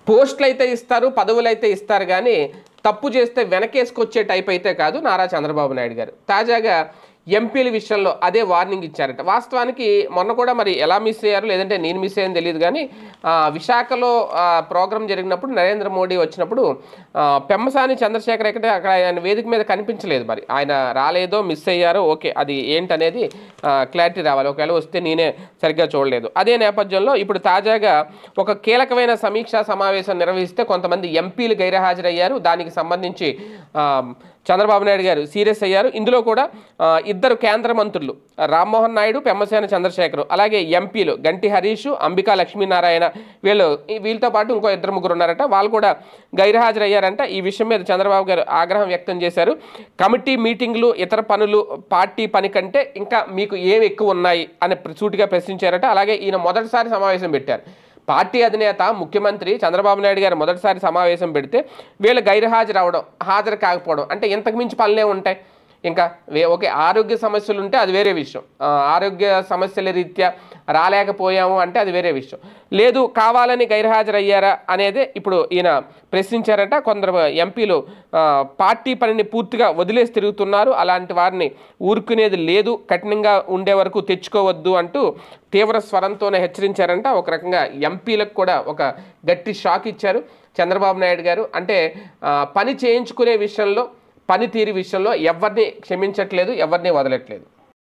పోస్టులు అయితే ఇస్తారు, పదవులు అయితే ఇస్తారు, కానీ తప్పు చేస్తే వెనకేసుకొచ్చే టైప్ అయితే కాదు నారా చంద్రబాబు నాయుడు గారు. తాజాగా ఎంపీల విషయంలో అదే వార్నింగ్ ఇచ్చారట. వాస్తవానికి మొన్న కూడా మరి ఎలా మిస్ అయ్యారు, లేదంటే నేను మిస్ అయ్యాను తెలియదు, కానీ విశాఖలో ప్రోగ్రాం జరిగినప్పుడు నరేంద్ర మోడీ వచ్చినప్పుడు పెమ్మసాని చంద్రశేఖర్ అక్కడ ఆయన వేదిక మీద కనిపించలేదు. మరి ఆయన రాలేదో మిస్ అయ్యారో ఓకే, అది ఏంటనేది క్లారిటీ రావాలి. ఒకవేళ వస్తే నేనే సరిగ్గా చూడలేదు. అదే నేపథ్యంలో ఇప్పుడు తాజాగా ఒక కీలకమైన సమీక్షా సమావేశం నిర్వహిస్తే కొంతమంది ఎంపీలు గైర్హాజరయ్యారు. దానికి సంబంధించి చంద్రబాబు నాయుడు గారు సీరియస్ అయ్యారు. ఇందులో కూడా ఇద్దరు కేంద్ర మంత్రులు రామ్మోహన్ నాయుడు, పెమ్మసాని చంద్రశేఖర్, అలాగే ఎంపీలు గంటి హరీష్, అంబికా లక్ష్మీనారాయణ వీళ్ళతో పాటు ఇంకో ఇద్దరు ముగ్గురు ఉన్నారట. వాళ్ళు కూడా గైర్హాజరయ్యారంట. ఈ విషయం మీద చంద్రబాబు గారు ఆగ్రహం వ్యక్తం చేశారు. కమిటీ మీటింగ్లు, ఇతర పనులు పార్టీ పని కంటే ఇంకా మీకు ఏవి ఎక్కువ ఉన్నాయి అని సూటిగా ప్రశ్నించారట. అలాగే ఈయన మొదటిసారి సమావేశం పెట్టారు. పార్టీ అధినేత ముఖ్యమంత్రి చంద్రబాబు నాయుడు గారు మొదటిసారి సమావేశం పెడితే వీళ్ళు గైర్హాజరు అవడం, హాజరు కాకపోవడం అంటే ఇంతకు మించి పనులే ఉంటాయి. ఇంకా ఓకే, ఆరోగ్య సమస్యలు ఉంటే అది వేరే విషయం. ఆరోగ్య సమస్యల రీత్యా రాలేకపోయాము అంటే అది వేరే విషయం. లేదు కావాలని గైర్హాజరయ్యారా అనేదే ఇప్పుడు ఈయన ప్రశ్నించారట. కొందరు ఎంపీలు పార్టీ పనిని పూర్తిగా వదిలేసి తిరుగుతున్నారు, అలాంటి వారిని ఊరుకునేది లేదు, కఠినంగా ఉండే వరకు తెచ్చుకోవద్దు అంటూ తీవ్ర స్వరంతోనే హెచ్చరించారంట. ఒక రకంగా ఎంపీలకు కూడా ఒక గట్టి షాక్ ఇచ్చారు చంద్రబాబు నాయుడు గారు. అంటే పని చేయించుకునే విషయంలో, పనితీరు విషయంలో ఎవరిని క్షమించట్లేదు, ఎవరిని వదలట్లేదు.